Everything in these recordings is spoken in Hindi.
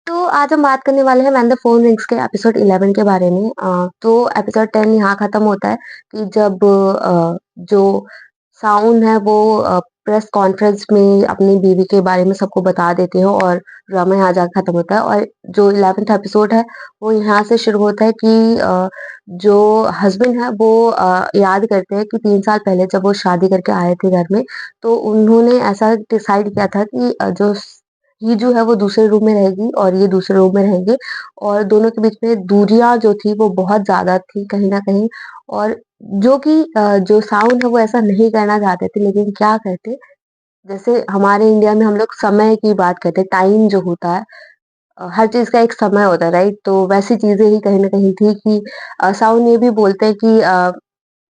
तो आज हम बात करने वाले हैं व्हेन द फोन रिंग्स के एपिसोड 11 के बारे में। तो एपिसोड 10 यहाँ खत्म होता है कि जब जो साउन है वो प्रेस कॉन्फ्रेंस में अपनी बीवी के बारे में सबको बता देते हो और ड्रामा यहाँ जाकर खत्म होता है। और जो 11th एपिसोड है वो यहाँ से शुरू होता है कि जो हस्बैंड है वो याद करते हैं कि 3 साल पहले जब वो शादी करके आए थे घर में, तो उन्होंने ऐसा डिसाइड किया था कि जो ये जो है वो दूसरे रूम में रहेगी और ये दूसरे रूम में रहेंगे, और दोनों के बीच में दूरियां जो थी वो बहुत ज्यादा थी कहीं ना कहीं। और जो कि जो साउंड है वो ऐसा नहीं करना चाहते थे, लेकिन क्या करते, जैसे हमारे इंडिया में हम लोग समय की बात करते हैं, टाइम जो होता है, हर चीज का एक समय होता है, राइट? तो वैसी चीजें ही कहीं ना कहीं थी कि साउंड ये भी बोलते हैं कि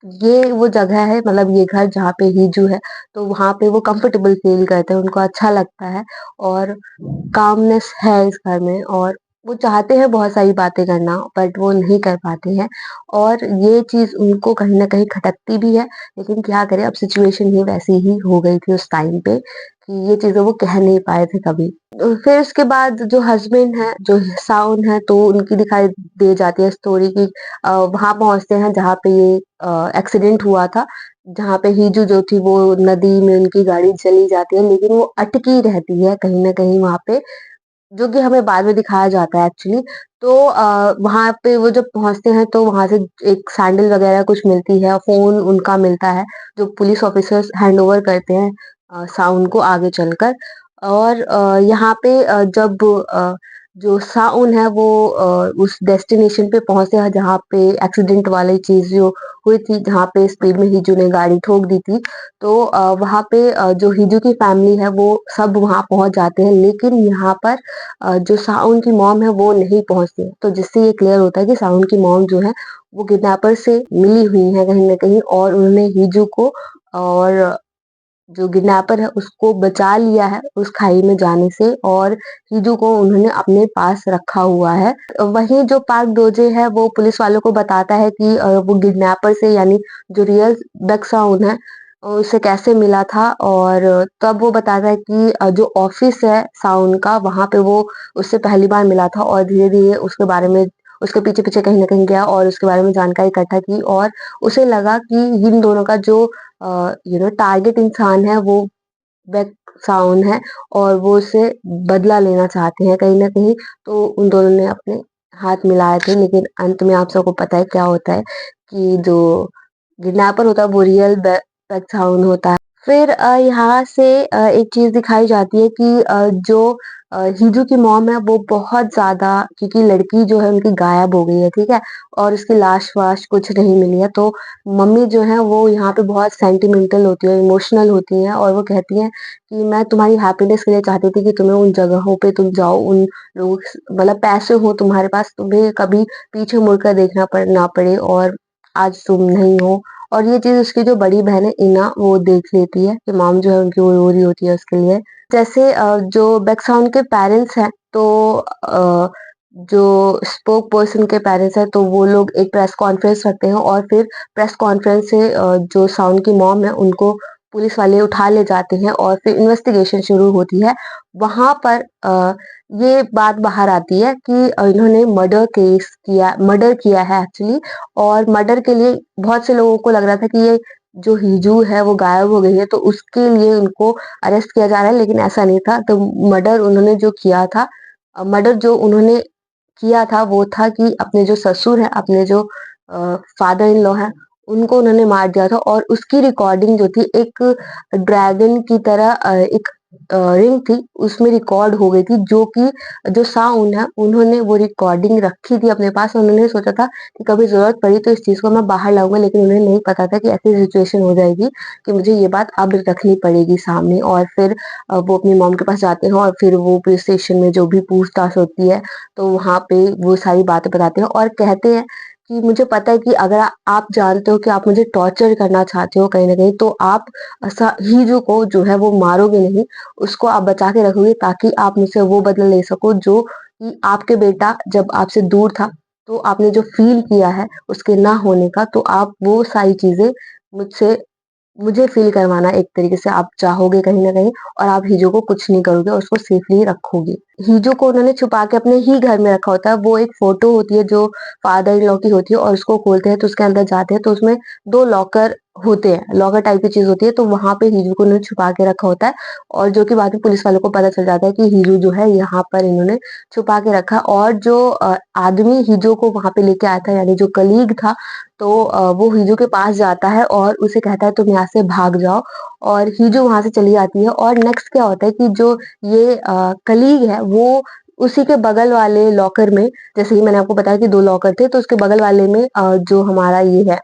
ये वो जगह है, मतलब ये घर जहाँ पे हीजू है, तो वहां पे वो कंफर्टेबल फील करते हैं, उनको अच्छा लगता है और कामनेस है इस घर में। और वो चाहते हैं बहुत सारी बातें करना, बट वो नहीं कर पाते हैं। और ये चीज उनको कहीं ना कहीं खटकती भी है, लेकिन क्या करें, अब सिचुएशन ही वैसी ही हो गई थी उस टाइम पे कि ये चीजें वो कह नहीं पाए थे कभी। तो फिर उसके बाद जो हस्बैंड है, जो साउन है, तो उनकी दिखाई दे जाती है स्टोरी की। वहां पहुंचते हैं जहाँ पे ये एक्सीडेंट हुआ था, जहाँ पे हीजू जो थी वो नदी में उनकी गाड़ी चली जाती है, लेकिन वो अटकी रहती है कहीं ना कहीं वहां पे, जो कि हमें बाद में दिखाया जाता है एक्चुअली। तो वहां पे वो जब पहुंचते हैं तो वहां से एक सैंडल वगैरह कुछ मिलती है, फोन उनका मिलता है, जो पुलिस ऑफिसर्स हैंड ओवर करते हैं साउन को आगे चलकर। और यहाँ पे जब जो साउन है वो उस डेस्टिनेशन पे पहुंचते हैं जहाँ पे एक्सीडेंट वाली चीज जो हुई थी, जहाँ पे स्पीड में हिजू ने गाड़ी ठोक दी थी, तो वहाँ पे जो हिजू की फैमिली है वो सब वहाँ पहुंच जाते हैं, लेकिन यहाँ पर जो साउन की मॉम है वो नहीं पहुंचती है। तो जिससे ये क्लियर होता है कि साउन की मॉम जो है वो किडनैपर से मिली हुई है कहीं ना कहीं, और उन्होंने हिजू को और जो किडनैपर है उसको बचा लिया है उस खाई में जाने से, और हिजू को उन्होंने अपने पास रखा हुआ है। वहीं जो पार्क डोजे है वो पुलिस वालों को बताता है कि वो किडनैपर से, यानी जो रियल बेक्साउन है, उसे कैसे मिला था। और तब वो बताता है कि जो ऑफिस है साउन का, वहां पे वो उससे पहली बार मिला था, और धीरे धीरे उसके बारे में, उसके पीछे पीछे कहीं ना कहीं गया और उसके बारे में जानकारी इकट्ठा की, और उसे लगा कि इन दोनों का जो टारगेट इंसान है वो बेक साउन है, और वो उससे बदला लेना चाहते हैं कहीं ना कहीं। तो उन दोनों ने अपने हाथ मिलाए थे, लेकिन अंत में आप सबको पता है क्या होता है कि जो किडनैपर होता है वो रियल बेक साउन होता है। फिर यहाँ से एक चीज दिखाई जाती है कि जो हिजू की मॉम है वो बहुत ज्यादा, क्योंकि लड़की जो है उनकी गायब हो गई है, ठीक है, और उसकी लाश वाश कुछ नहीं मिली है, तो मम्मी जो है वो यहाँ पे बहुत सेंटिमेंटल होती है, इमोशनल होती हैं, और वो कहती हैं कि मैं तुम्हारी हैप्पीनेस के लिए चाहती थी कि तुम्हें उन जगहों पे तुम जाओ, उन लोग, मतलब पैसे हो तुम्हारे पास, तुम्हें कभी पीछे मुड़कर देखना ना पड़े, और आज तुम नहीं हो। और ये चीज उसकी जो बड़ी बहन है इना, वो देख लेती है कि मॉम जो है उनकी वो रो रही होती है उसके लिए। जैसे जो बेक्साउन के पेरेंट्स हैं, तो जो स्पोक पर्सन के पेरेंट्स हैं, तो वो लोग एक प्रेस कॉन्फ्रेंस रखते हैं, और फिर प्रेस कॉन्फ्रेंस से जो साउंड की मॉम है उनको पुलिस वाले उठा ले जाते हैं, और फिर इन्वेस्टिगेशन शुरू होती है। वहां पर ये बात बाहर आती है कि इन्होंने मर्डर किया है एक्चुअली। और मर्डर के लिए बहुत से लोगों को लग रहा था कि ये जो हिजू है वो गायब हो गई है, तो उसके लिए उनको अरेस्ट किया जा रहा है, लेकिन ऐसा नहीं था। तो मर्डर उन्होंने जो किया था, मर्डर जो उन्होंने किया था वो था कि अपने जो ससुर है, अपने जो फादर इन लॉ है, उनको उन्होंने मार दिया था। और उसकी रिकॉर्डिंग जो थी एक ड्रैगन की तरह, एक रिंग थी, उसमें रिकॉर्ड हो गई थी, जो कि जो साउंड है उन्होंने वो रिकॉर्डिंग रखी थी अपने पास। उन्होंने सोचा था कि कभी जरूरत पड़ी तो इस चीज को मैं बाहर लाऊंगा, लेकिन उन्हें नहीं पता था कि ऐसी सिचुएशन हो जाएगी कि मुझे ये बात अब रखनी पड़ेगी सामने। और फिर वो अपनी मॉम के पास जाते हैं, और फिर वो पुलिस स्टेशन में जो भी पूछताछ होती है, तो वहां पे वो सारी बातें बताते हैं, और कहते हैं कि मुझे पता है कि अगर आप जानते हो कि आप मुझे टॉर्चर करना चाहते हो कहीं ना कहीं, तो आप हीजू को जो है वो मारोगे नहीं, उसको आप बचा के रखोगे, ताकि आप मुझसे वो बदला ले सको जो कि आपके बेटा जब आपसे दूर था, तो आपने जो फील किया है उसके ना होने का, तो आप वो सारी चीजें मुझसे मुझे फ़ील करवाना एक तरीके से आप चाहोगे कहीं न कहीं और आप हीजो को कुछ नहीं करोगे और उसको सेफ़ली रखोगे। हीजो को उन्होंने छुपा के अपने ही घर में रखा होता है, वो एक फ़ोटो होती है जो फादर इन लॉ की होती है और उसको खोलते हैं तो उसके अंदर जाते हैं तो उसमें 2 लॉकर होते हैं, लॉकर टाइप की चीज़ होती है तो वहाँ पे हीजो को उन्होंने छुपा के रखा होता है और जो कि बाद में पुलिस वालों को पता चल जाता है कि हीजो जो है यहाँ पर इन्होंने छुपा के रखा और जो आदमी हीजो को वहाँ पे लेके आया था यानी जो कलीग था तो वो हीजो के पास जाता है और उसे कहता है तुम यहाँ से भाग जाओ और हीजो वहाँ से चली जाती है और नेक्स्ट क्या होता है कि जो ये कलीग है वो उसी के बगल वाले लॉकर में जैसे कि मैंने आपको बताया कि 2 लॉकर थे तो उसके बगल वाले में जो हमारा ये है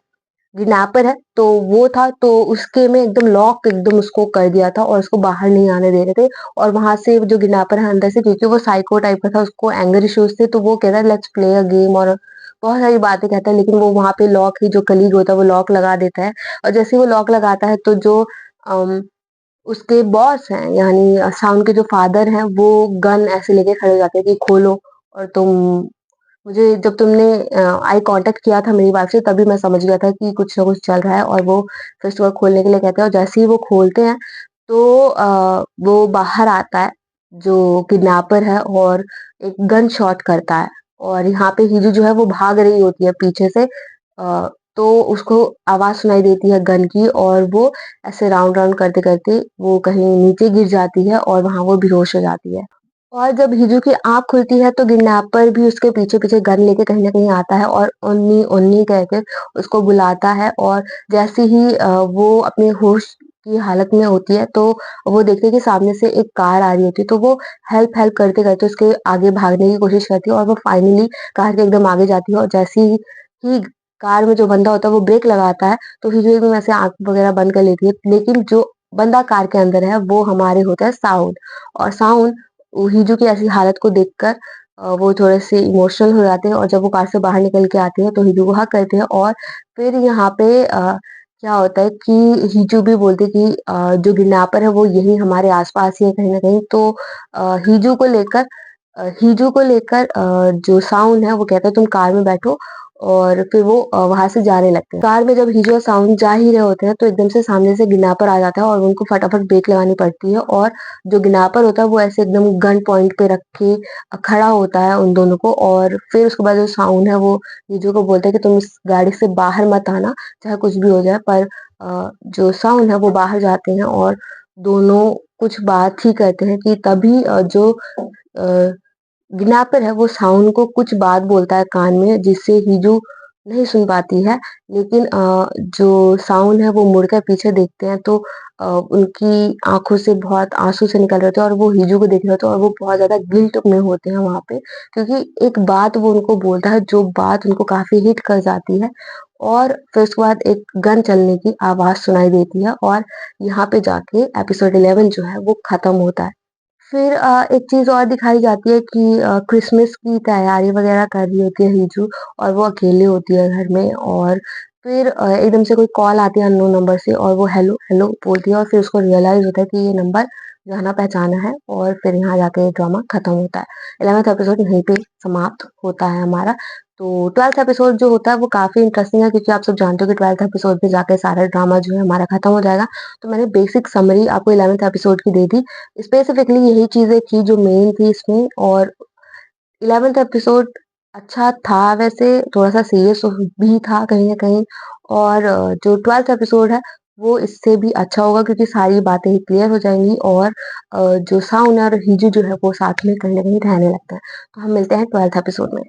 किडनैपर है तो वो था तो उसके में एकदम लॉक एकदम उसको कर दिया था और उसको बाहर नहीं आने दे रहे थे और वहां से जो किडनैपर है अंदर से क्योंकि वो साइको टाइप का था उसको एंगर इश्यूज थे तो वो कहता है लेट्स प्ले अ गेम और बहुत सारी बातें कहता है लेकिन वो वहां पे लॉक ही जो कलीग होता है वो लॉक लगा देता है और जैसे ही वो लॉक लगाता है तो जो अम, उसके बॉस हैं यानी साउंड के जो फादर हैं वो गन ऐसे लेके खड़े हो जाते हैं कि खोलो और तुम मुझे जब तुमने आई कांटेक्ट किया था मेरी वाइफ से तभी मैं समझ गया था कि कुछ ना कुछ चल रहा है और वो फिर से खोलने के लिए कहते हैं और जैसे ही वो खोलते हैं तो वो बाहर आता है जो किडनैपर है और एक गन शॉट करता है और यहाँ पे हीरू जो है वो भाग रही होती है पीछे से तो उसको आवाज सुनाई देती है गन की और वो ऐसे राउंड राउंड करते करते वो कहीं नीचे गिर जाती है और वहां वो बेहोश हो जाती है और जब हिजू की आँख खुलती है तो किडनैपर भी उसके पीछे-पीछे गन लेके कहीं न कहीं आता है और ओन्नी, ओन्नी कह के उसको बुलाता है और जैसे ही वो अपने होश की हालत में होती है तो वो देखते हैं कि सामने से एक कार आ रही होती है तो वो हेल्प-हेल्प करते-करते उसके आगे भागने की कोशिश करती है और वो फाइनली कार के एकदम आगे जाती है और जैसे ही कार में जो बंदा होता है वो ब्रेक लगाता है तो हिजू एकदम ऐसे आँख वगैरह बंद कर लेती है। लेकिन जो बंदा कार के अंदर है वो हमारे होता है साउंड और साउंड हिजू की ऐसी हालत को देखकर वो थोड़े से इमोशनल हो जाते हैं और जब वो कार से बाहर निकल के आते हैं तो हिजू को हग करते हैं और फिर यहाँ पे क्या होता है कि हिजू भी बोलती है कि जो किडनैपर है वो यही हमारे आस-पास ही है कहीं न कहीं तो हिजू को लेकर जो साउंड है वो कहता है तुम कार में बैठो और फिर वो वहाँ से जाने लगते हैं। कार में जब हिजू और साउंड जा ही रहे होते हैं तो एकदम से सामने से किडनैपर आ जाता है और उनको फटाफट ब्रेक लगानी पड़ती है और जो किडनैपर होता है वो ऐसे एकदम गन पॉइंट पे रख के खड़ा होता है उन दोनों को और फिर उसके बाद जो साउंड है वो हिजू को बोलता है कि तुम इस गाड़ी से बाहर मत आना, चाहे कुछ भी हो जाए पर जो साउंड है वो बाहर जाते हैं और दोनों कुछ बात ही करते हैं कि तभी जो अ, गिनापर है वो साउंड को कुछ बात बोलता है कान में जिससे हीजू नहीं सुन पाती है लेकिन जो साउंड है वो मुड़कर पीछे देखते हैं तो उनकी आंखों से बहुत आंसू से निकल रहे होते हैं और वो हीजू को देख रहे होते हैं और वो बहुत ज्यादा गिल्ट में होते हैं वहां पे क्योंकि एक बात वो उनको बोलता है जो बात उनको काफी हिट कर जाती है और फिर उसके बाद एक गन चलने की आवाज सुनाई देती है और यहाँ पे जाके एपिसोड 11 जो है वो खत्म होता है फिर एक चीज़ और दिखाई जाती है कि क्रिसमस की तैयारी वगैरह कर रही होती है हीजू और वो अकेले होती है घर में और फिर एकदम से कोई कॉल आती है अननोन नंबर से और वो हेलो हेलो बोलती है और फिर उसको रियलाइज़ होता है कि ये नंबर जाना-पहचाना है और फिर यहाँ जाके ड्रामा खत्म होता है। 11th एपिसोड यहीं पे समाप्त होता है हमारा। तो 12th एपिसोड जो होता है वो काफ़ी इंटरेस्टिंग है क्योंकि आप सब जानते हो कि 12th एपिसोड पे जाके सारा ड्रामा जो है हमारा खत्म हो जाएगा। तो मैंने बेसिक समरी आपको 11th एपिसोड की दे दी। स्पेसिफिकली यही चीज़ें थी जो मेन थी इसमें और 11th एपिसोड अच्छा था वैसे थोड़ा-सा सीरियस भी था कहीं न कहीं और जो 12th एपिसोड है वो इससे भी अच्छा होगा क्योंकि सारी बातें ही क्लियर हो जाएँगी और जो साउन और हिजू जो है वो साथ में कहीं न कहीं रहने लगते हैं। तो हम मिलते हैं 12th एपिसोड में।